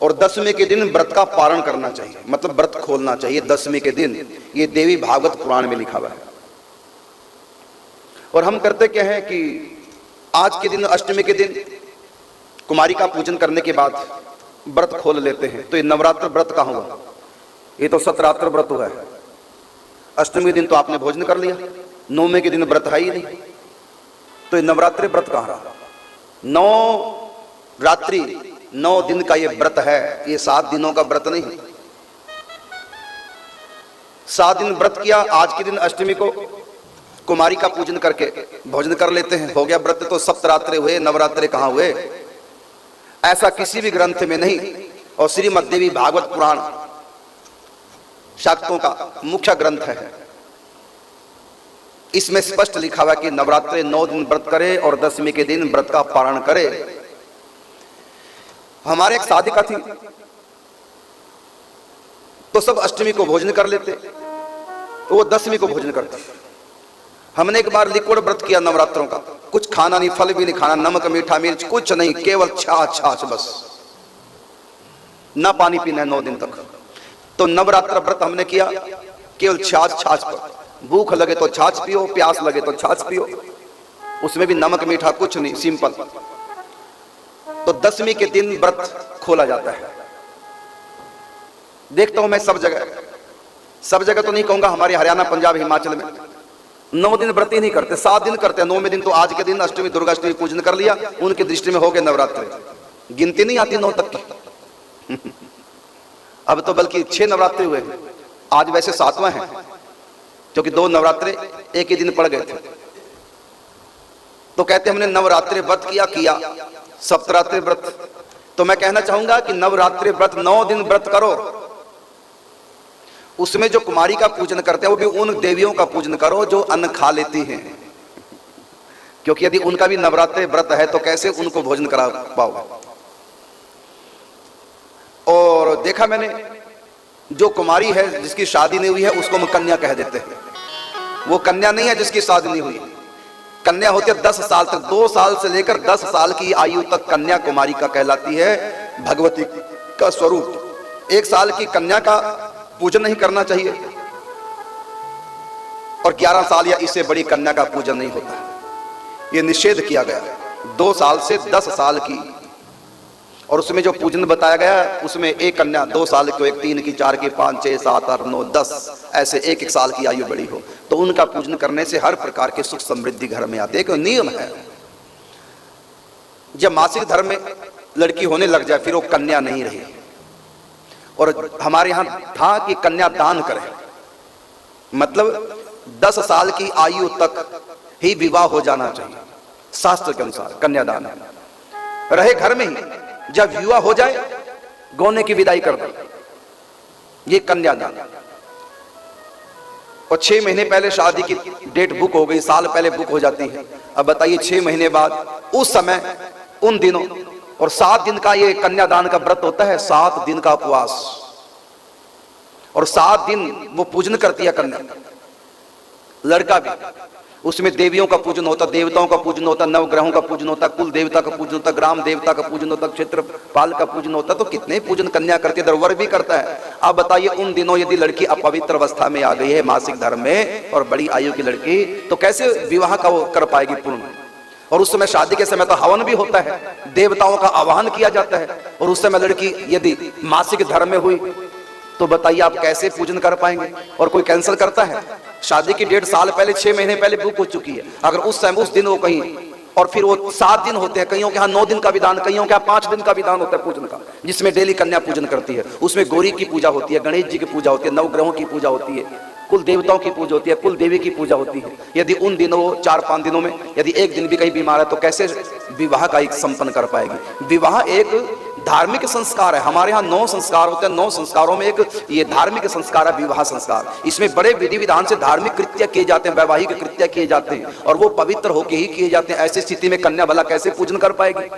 और दसवीं के दिन व्रत का पारण करना चाहिए, मतलब व्रत खोलना चाहिए दसवीं के दिन। ये देवी भागवत पुराण में लिखा हुआ है। और हम करते क्या है कि आज के दिन, अष्टमी के दिन कुमारी का पूजन करने के बाद व्रत खोल लेते हैं। तो ये नवरात्र व्रत कहाँ हुआ? ये तो सतरात्र व्रत हुआ है। अष्टमी के दिन तो आपने भोजन कर लिया, नौवें के दिन व्रत है ही नहीं, तो ये नवरात्रि व्रत कहाँ रहा? 9 रात्रि 9 दिन का ये व्रत है, ये 7 दिनों का व्रत नहीं। 7 दिन व्रत किया, आज के दिन अष्टमी को कुमारी का पूजन करके भोजन कर लेते हैं, हो गया व्रत। तो सप्तरात्रि हुए, नवरात्रि कहाँ हुए? ऐसा किसी भी ग्रंथ में नहीं। और श्रीमद् देवी भागवत पुराण शाक्तों का मुख्य ग्रंथ है, इसमें स्पष्ट लिखा हुआ कि नवरात्रि 9 दिन व्रत करे और दसवीं के दिन व्रत का पारण करे। हमारे एक साधिका थी, तो सब अष्टमी को भोजन कर लेते, तो वो दसवीं को भोजन करते। हमने एक बार लिक्विड व्रत किया नवरात्रों का, कुछ खाना नहीं, फल भी नहीं खाना, नमक मीठा मिर्च कुछ नहीं, केवल छाछ बस, ना पानी पीना है 9 दिन तक। तो नवरात्र व्रत हमने किया केवल छाछ पर, भूख लगे तो छाछ पियो, प्यास लगे तो छाछ पियो, उसमें भी नमक मीठा कुछ नहीं, सिंपल। तो दसवीं के दिन व्रत खोला जाता है। देखता हूं मैं सब जगह तो नहीं कहूंगा, हमारे हरियाणा, पंजाब, हिमाचल में 9 दिन व्रत ही नहीं करते, 7 दिन करते हैं। 9वें दिन तो आज के दिन अष्टमी, दुर्गाष्टमी पूजन कर लिया, उनकी दृष्टि में हो गए नवरात्रि। गिनती नहीं आती 9 तक की। अब तो बल्कि 6 नवरात्रि हुए, आज वैसे 7वां है, क्योंकि 2 नवरात्रि एक ही दिन पड़ गए थे। तो कहते हमने नवरात्रि व्रत किया सप्तरात्रि व्रत। तो मैं कहना चाहूंगा कि नवरात्रि व्रत 9 दिन व्रत करो, उसमें जो कुमारी का पूजन करते हैं वो भी उन देवियों का पूजन करो जो अन्न खा लेती हैं, क्योंकि यदि उनका भी नवरात्रि व्रत है तो कैसे उनको भोजन करा पाओ। और देखा मैंने, जो कुमारी है जिसकी शादी नहीं हुई है उसको हम कन्या कह देते हैं। वो कन्या नहीं है जिसकी शादी नहीं हुई, कन्या होती है 10 साल तक, 2 साल से लेकर 10 साल की आयु तक कन्या कुमारी का कहलाती है, भगवती का स्वरूप। 1 साल की कन्या का पूजन नहीं करना चाहिए, और 11 साल या इससे बड़ी कन्या का पूजन नहीं होता, ये निषेध किया गया। 2 साल से 10 साल की, और उसमें जो पूजन बताया गया उसमें एक कन्या 2 साल की, एक 3 की, 4 की, 5, 6, 7, 8, 9, 10 ऐसे 1-1 साल की आयु बड़ी हो, तो उनका पूजन करने से हर प्रकार के सुख समृद्धि घर में आते हैं। एक नियम है, जब मासिक धर्म में लड़की होने लग जाए फिर वो कन्या नहीं रही। और हमारे यहाँ था कि कन्या दान करें, मतलब 10 साल की आयु तक ही विवाह हो जाना चाहिए, शास्त्र के अनुसार कन्यादान रहे घर में ही, जब विवाह हो जाए गौने की विदाई कर दो, ये कन्यादान। और 6 महीने पहले शादी की डेट बुक हो गई, साल पहले बुक हो जाती है। अब बताइए 6 महीने बाद उस समय उन दिनों, और 7 दिन का ये कन्यादान का व्रत होता है, 7 दिन का उपवास, और 7 दिन वो पूजन करती है कन्या, लड़का भी। उसमें देवियों का पूजन होता, देवताओं का पूजन होता, नवग्रहों का पूजन होता, कुल देवता का पूजन होता, ग्राम देवता का पूजन होता, क्षेत्रपाल का पूजन होता। तो कितने पूजन कन्या करती है, वर भी करता है। आप बताइए उन दिनों यदि लड़की अपवित्र अवस्था में आ गई है मासिक धर्म में, और बड़ी आयु की लड़की, तो कैसे विवाह का वो कर पाएगी पूर्ण? और उस समय शादी के समय तो हवन भी होता है, देवताओं का आवाहन किया जाता है, और उस समय लड़की यदि मासिक धर्म में हुई तो बताइए आप कैसे पूजन कर पाएंगे? और कोई कैंसिल करता है? शादी की डेट साल पहले, 6 महीने पहले बुक हो चुकी है, अगर उस समय उस दिन वो कहीं, और फिर वो 7 दिन होते हैं, कईयों के यहाँ 9 दिन का विधान, कईयों के यहाँ 5 दिन का विधान होता है पूजन का, जिसमें डेली कन्या पूजन करती है। उसमें गौरी की पूजा होती है, गणेश जी की पूजा होती है, नवग्रहों की पूजा होती है, कुल देवताओं की पूजा होती है, कुल देवी की पूजा होती है। यदि उन दिनों 4-5 दिनों में यदि एक दिन भी कहीं बीमार है तो कैसे विवाह का एक संपन्न कर पाएगी? विवाह एक धार्मिक संस्कार है। हमारे यहाँ 9 संस्कार होते हैं, 9 संस्कारों में एक ये धार्मिक संस्कार है, विवाह संस्कार। इसमें बड़े विधि विधान से धार्मिक कृत्य किए जाते हैं, वैवाहिक कृत्य किए जाते हैं, और वो पवित्र होकर ही किए जाते हैं। ऐसी स्थिति में कन्या भला कैसे पूजन कर पाएगी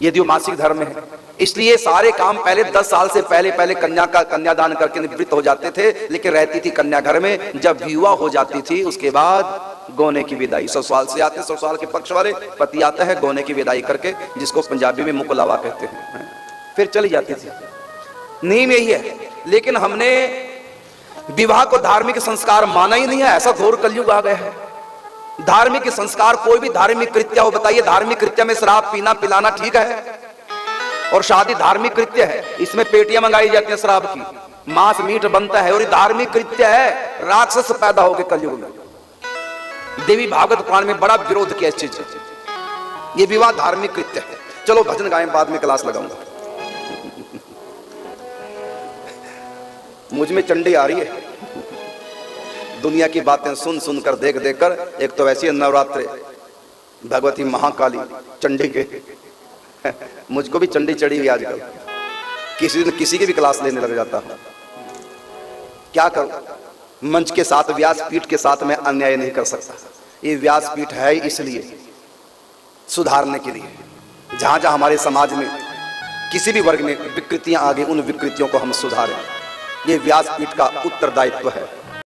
यदि वो मासिक धर्म में है? इसलिए सारे काम पहले 10 साल से पहले कन्या का कन्यादान करके निवृत्त हो जाते थे, लेकिन रहती थी कन्या घर में। जब विवाह हो जाती थी उसके बाद गौने की विदाई, ससुराल से आते, ससुराल के पक्ष वाले पति आता है, गौने की विदाई करके, जिसको पंजाबी में मुकलावा कहते हैं, फिर चली जाती थी। नीम यही है। लेकिन हमने विवाह को धार्मिक संस्कार माना ही नहीं है। ऐसा घोर कलयुग आ गया है। धार्मिक संस्कार, कोई भी धार्मिक कृत्य हो, बताइए धार्मिक कृत्य में शराब पीना पिलाना ठीक है? और शादी धार्मिक कृत्य है, इसमें पेटियां मंगाई जाती हैं शराब की, मांस मीट बनता है और ये धार्मिक कृत्य है। राक्षस पैदा हो गए कलयुग में। देवी भागवत पुराण में बड़ा विरोध किया इस चीज। ये विवाह धार्मिक कृत्य है। चलो भजन गाएं, बाद में क्लास लगाऊंगा। मुझ में चंडी आ रही है। दुनिया की बातें सुन सुनकर, देख देख कर। एक तो ऐसी नवरात्रे भगवती महाकाली चंडी के, मुझको भी चंडी चढ़ी हुई आजकल। किसी दिन किसी की भी क्लास लेने लग जाता हूं। क्या करूं? मंच के साथ, व्यासपीठ के साथ मैं अन्याय नहीं कर सकता। ये व्यासपीठ है इसलिए सुधारने के लिए। जहां जहां हमारे समाज में किसी भी वर्ग में विकृतियां आ गई, उन विकृतियों को हम सुधारें। ये व्यासपीठ का उत्तरदायित्व है।